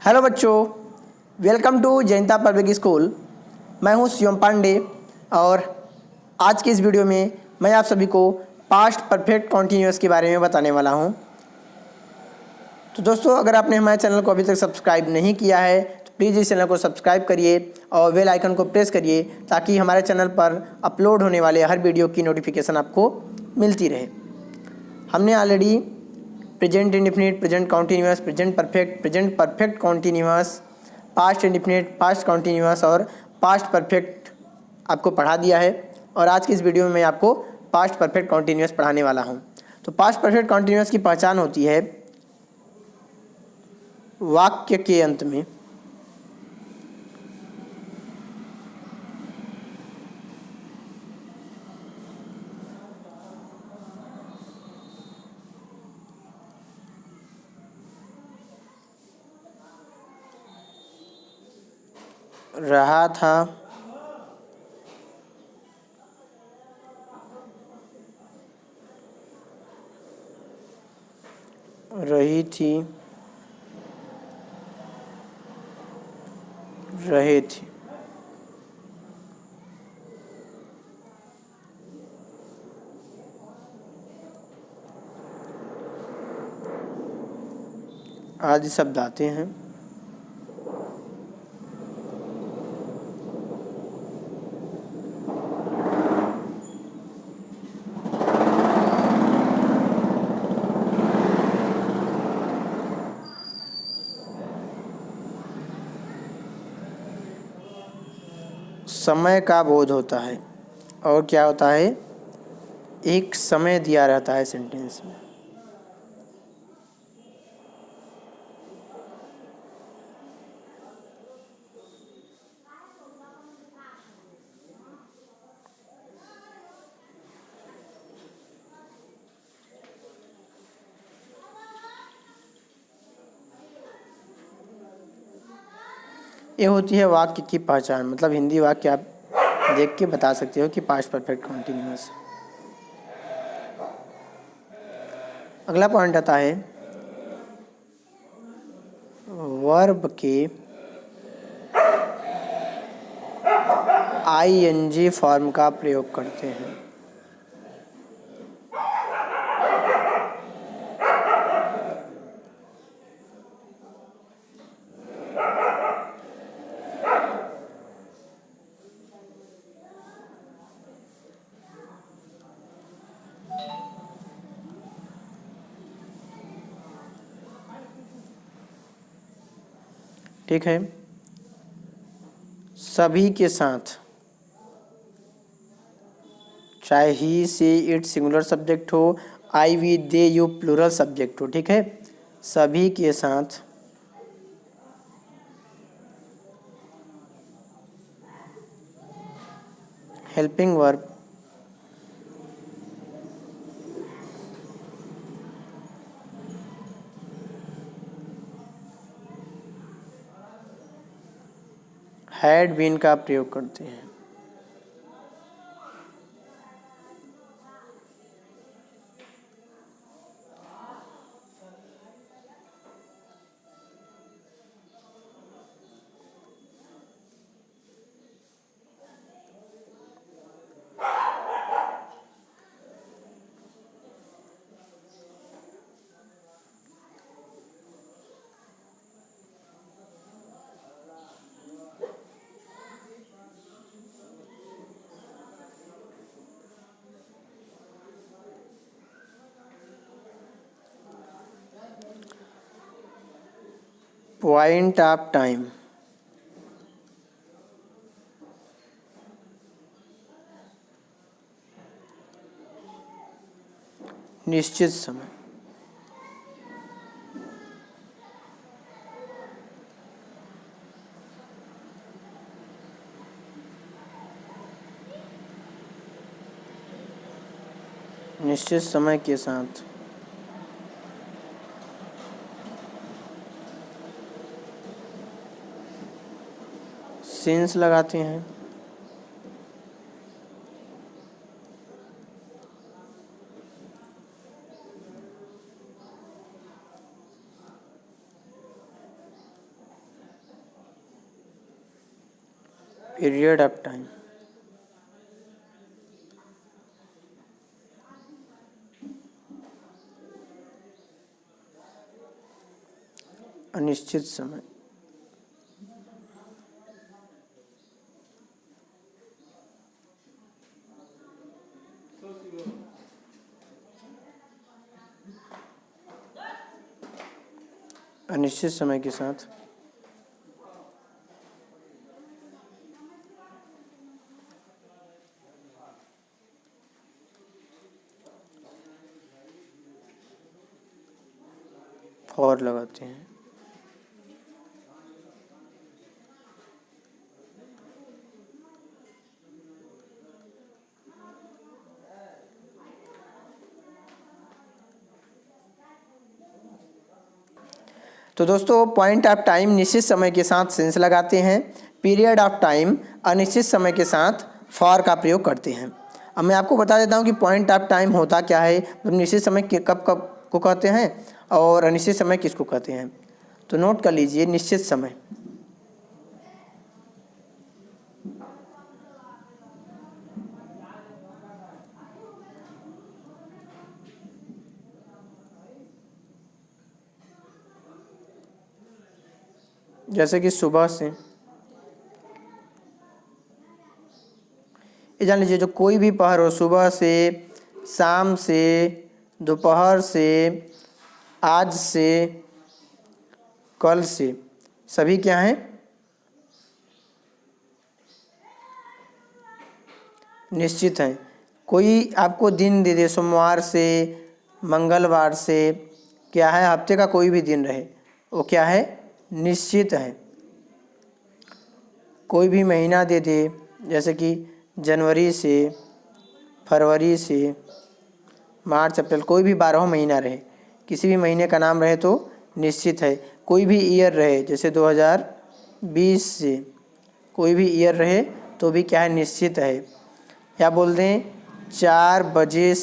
Hello बच्चों, welcome to Jayanta public school. मैं हूं शिवम पांडे और आज की इस वीडियो में मैं आप सभी को पास्ट परफेक्ट कॉन्टिन्यूअस के बारे में बताने वाला हूं। तो दोस्तों, अगर आपने हमारे चैनल को अभी तक सब्सक्राइब नहीं किया है तो प्लीज़ इस चैनल को सब्सक्राइब करिए और बेल आइकन को प्रेस करिए ताकि हमारे चैनल पर अपलोड होने वाले हर वीडियो की नोटिफिकेशन आपको मिलती रहे। हमने already present indefinite, present continuous, present perfect continuous, past indefinite, past continuous और पास्ट परफेक्ट आपको पढ़ा दिया है। और आज की इस वीडियो में मैं आपको पास्ट परफेक्ट कॉन्टिन्यूअस पढ़ाने वाला हूं। तो पास्ट परफेक्ट कॉन्टिन्यूअस की पहचान होती है वाक्य के अंत में रहा था, रही थी, रहे थे आदि शब्द आते हैं। समय का बोध होता है और क्या होता है, एक समय दिया रहता है सेंटेंस में। ये होती है वाक्य की पहचान। मतलब हिंदी वाक्य आप देख के बता सकते हो कि पास्ट परफेक्ट कॉन्टिन्यूअस। अगला पॉइंट आता है वर्ब के आईएनजी फॉर्म का प्रयोग करते हैं। ठीक है, सभी के साथ, चाहे ही से इट सिंगुलर सब्जेक्ट हो, I we they you plural subject हो। ठीक है, सभी के साथ हेल्पिंग वर्ब हैड बीन का प्रयोग करते हैं। पॉइंट ऑफ टाइम, निश्चित समय। निश्चित समय के साथ सिंस लगाते हैं। पीरियड ऑफ टाइम, अनिश्चित समय। अनिश्चित समय के साथ फॉर लगाते हैं। तो दोस्तों पॉइंट ऑफ टाइम निश्चित समय के साथ सेंस लगाते हैं, पीरियड ऑफ टाइम अनिश्चित समय के साथ फॉर का प्रयोग करते हैं। अब मैं आपको बता देता हूं कि पॉइंट ऑफ टाइम होता क्या है, मतलब निश्चित समय कब कब को कहते हैं और अनिश्चित समय किसको कहते हैं। तो नोट कर लीजिए, निश्चित समय जैसे कि सुबह से, ये जान लीजिए जो कोई भी पहर हो, सुबह से, शाम से, दोपहर से, आज से, कल से, सभी क्या हैं, निश्चित हैं। कोई आपको दिन दे दे, सोमवार से, मंगलवार से, क्या है, हफ्ते का कोई भी दिन रहे, वो क्या है, निश्चित है। कोई भी महीना दे दे, जैसे कि जनवरी से, फरवरी से, मार्च, अप्रैल, कोई भी 12 महीना रहे, किसी भी महीने का नाम रहे तो निश्चित है। कोई भी ईयर रहे, जैसे 2020 से कोई भी ईयर रहे तो भी क्या है, निश्चित है। या बोल दें 4 बजे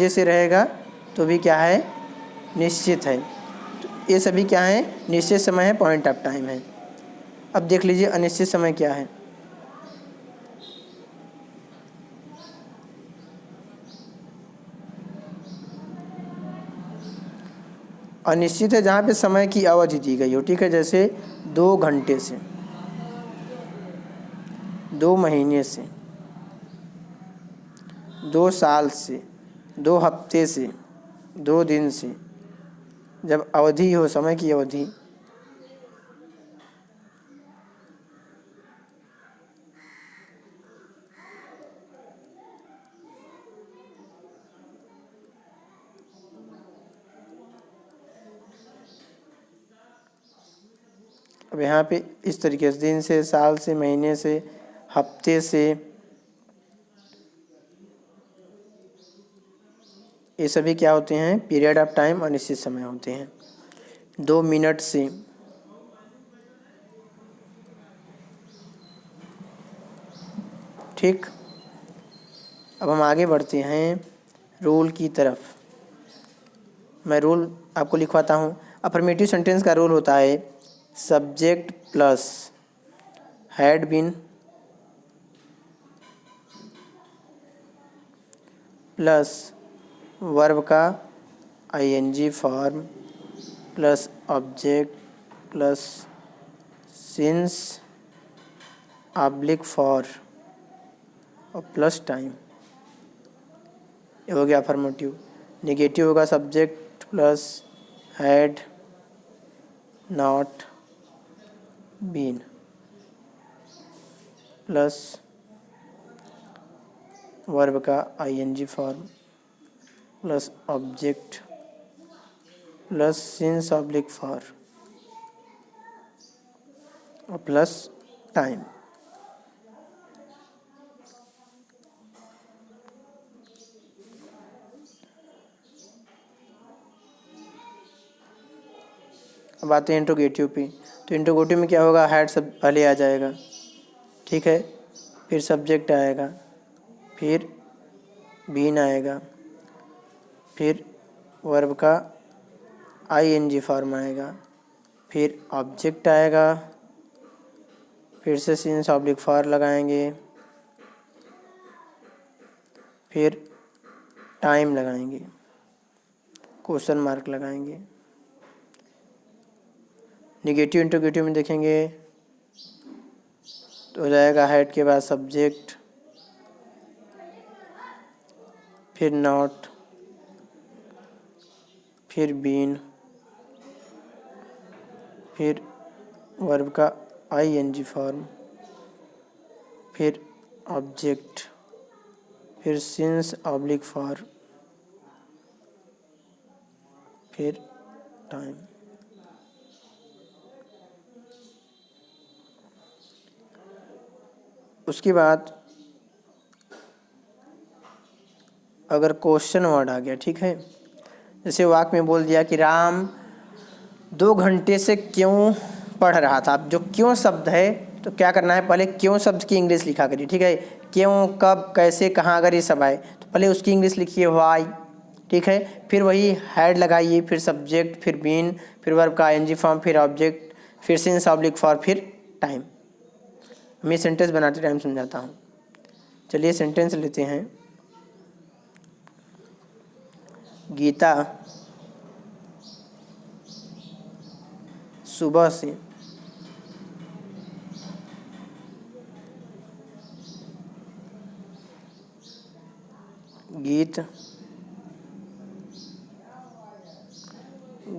से रहेगा तो भी क्या है, निश्चित है। तो ये सभी क्या है, निश्चित समय है, पॉइंट ऑफ टाइम है। अब देख लीजिए अनिश्चित समय क्या है। अनिश्चित है जहाँ पे समय की अवधि दी गई हो, ठीक है, जैसे 2 घंटे से, 2 महीने से, 2 साल से, 2 हफ्ते से, 2 दिन से, जब अवधि हो, समय की अवधि, अब यहाँ पे इस तरीके से दिन से, साल से, महीने से, हफ्ते से, ये सभी क्या होते हैं, पीरियड ऑफ टाइम अनिश्चित समय होते हैं। 2 मिनट से, ठीक। अब हम आगे बढ़ते हैं रूल की तरफ। मैं रूल आपको लिखवाता हूँ। अफर्मेटिव सेंटेंस का रूल होता है subject plus had been plus verb का ING form plus object plus since oblique for और प्लस टाइम, ये हो गया अफर्मेटिव। नेगेटिव होगा subject plus had not been plus verb का ING form plus object plus since oblique for और plus time. अब आते हैं इंट्रोगेटिव पे। तो इंट्रोगेटिव में क्या होगा, हैड सब पहले आ जाएगा, ठीक है, फिर सब्जेक्ट आएगा, फिर बीन आएगा, फिर वर्ब का आईएनजी फॉर्म आएगा, फिर ऑब्जेक्ट आएगा, फिर से सिंस ऑब्लिक फॉर लगाएंगे, फिर टाइम लगाएंगे, क्वेश्चन मार्क लगाएंगे। निगेटिव इंटरोगेटिव में देखेंगे तो हो जाएगा हेड के बाद सब्जेक्ट, फिर नॉट, फिर बीन, फिर वर्ब का आईएनजी फॉर्म, फिर ऑब्जेक्ट, फिर सिंस ऑब्लिक फॉर, फिर टाइम। उसके बाद अगर क्वेश्चन वर्ड आ गया, ठीक है, जैसे वाक्य में बोल दिया कि राम 2 घंटे से क्यों पढ़ रहा था। अब जो क्यों शब्द है तो क्या करना है, पहले क्यों शब्द की इंग्लिश लिखा करिए, ठीक है। क्यों, कब, कैसे, कहाँ, अगर ये सब आए तो पहले उसकी इंग्लिश लिखिए व्हाई, ठीक है। फिर वही हेड लगाइए, फिर सब्जेक्ट, फिर बीन, फिर वर्ब का आईएनजी फॉर्म, फिर ऑब्जेक्ट, फिर सिंस ऑब्लिक फॉर, फिर टाइम। मैं सेंटेंस बनाते टाइम समझाता हूँ। चलिए सेंटेंस लेते हैं। गीता सुबह से गीत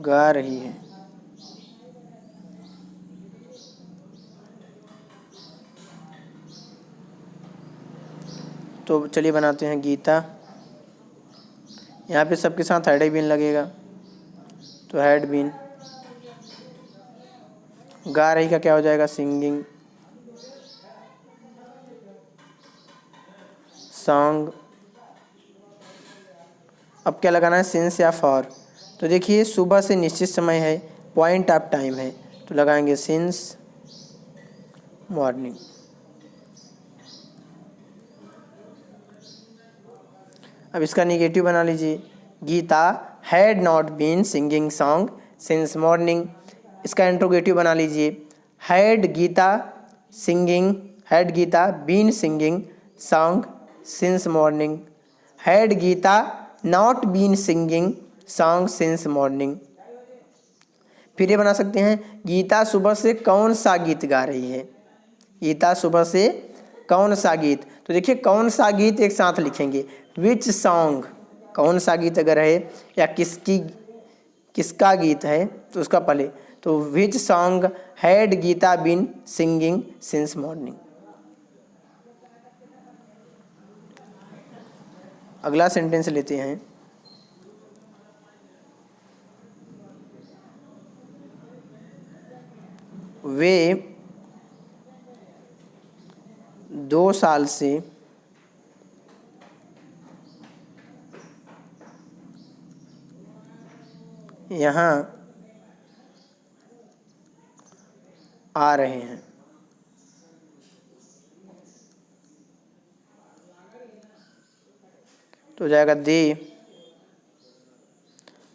गा रही है। तो चलिए बनाते हैं गीता, यहाँ पे सबके साथ हेड बीन लगेगा, तो हेड बीन। गा रही का क्या हो जाएगा, सिंगिंग। सॉन्ग, अब क्या लगाना है, सिंस या फॉर। तो देखिए सुबह से निश्चित समय है, पॉइंट ऑफ टाइम है, तो लगाएंगे सिंस मॉर्निंग। अब इसका निगेटिव बना लीजिए, Geeta had not been singing song since morning. इसका इंट्रोगेटिव बना लीजिए, had Geeta singing, had Geeta been singing song since morning, had Geeta not been singing song since morning. फिर ये बना सकते हैं, गीता सुबह से कौन सा गीत गा रही है। गीता सुबह से कौन सा गीत, तो देखिए कौन सा गीत एक साथ लिखेंगे, विच सॉन्ग, कौन सा गीत अगर है या किसका गीत है तो उसका पहले, तो which song had Geeta been singing since morning. अगला सेंटेंस लेते हैं। वे 2 साल से यहाँ आ रहे हैं। तो हो जाएगा दे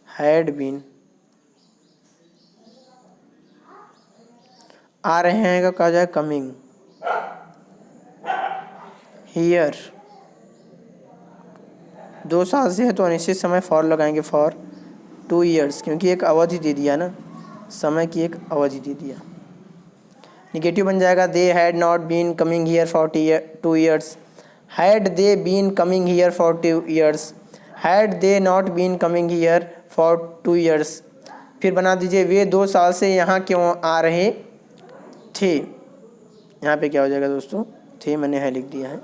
हैड बीन, आ रहे हैं का कहा जाए कमिंग, हियर 2 साल से है तो अनिश्चित समय फॉर लगाएंगे, फॉर 2 ईयर्स, क्योंकि एक अवधि दे दिया ना, समय की एक अवधि दे दिया। निगेटिव बन जाएगा, they had not been coming here for 2 years, had they been coming here for 2 years, had they not been coming here for 2 years. फिर बना दीजिए, वे 2 साल से यहाँ क्यों आ रहे थे। यहाँ पे क्या हो जाएगा दोस्तों, थे मैंने है लिख दिया है।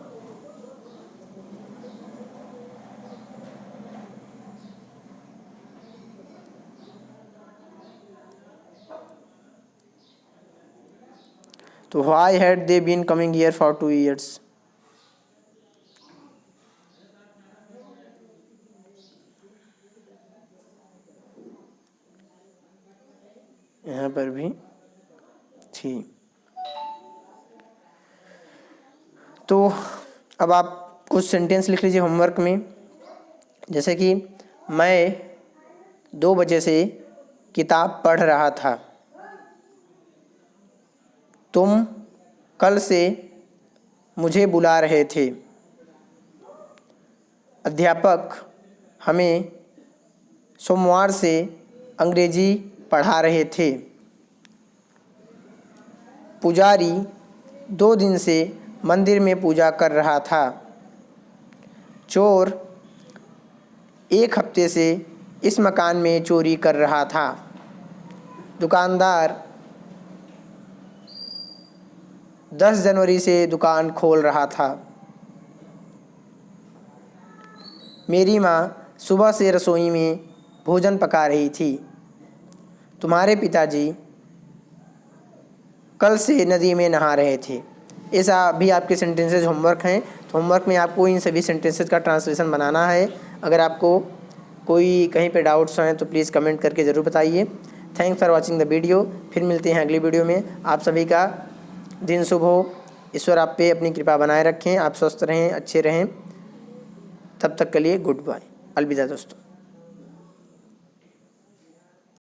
तो why had they been coming here for 2 years. यहाँ पर भी थी। तो अब आप कुछ सेंटेंस लिख लीजिए होमवर्क में, जैसे कि मैं 2 बजे से किताब पढ़ रहा था, तुम कल से मुझे बुला रहे थे। अध्यापक हमें सोमवार से अंग्रेजी पढ़ा रहे थे। पुजारी 2 दिन से मंदिर में पूजा कर रहा था। चोर 1 हफ्ते से इस मकान में चोरी कर रहा था। दुकानदार 10 जनवरी से दुकान खोल रहा था। मेरी माँ सुबह से रसोई में भोजन पका रही थी। तुम्हारे पिताजी कल से नदी में नहा रहे थे। ऐसा भी आपके सेंटेंसेज होमवर्क हैं। तो होमवर्क में आपको इन सभी सेंटेंसेज का ट्रांसलेशन बनाना है। अगर आपको कोई कहीं पे डाउट्स हैं तो प्लीज़ कमेंट करके ज़रूर बताइए। Thanks for watching the video. फिर मिलते हैं अगली वीडियो में। आप सभी का दिन शुभ हो। ईश्वर आप पे अपनी कृपा बनाए रखें। आप स्वस्थ रहें, अच्छे रहें। तब तक के लिए गुड बाय, अलविदा दोस्तों।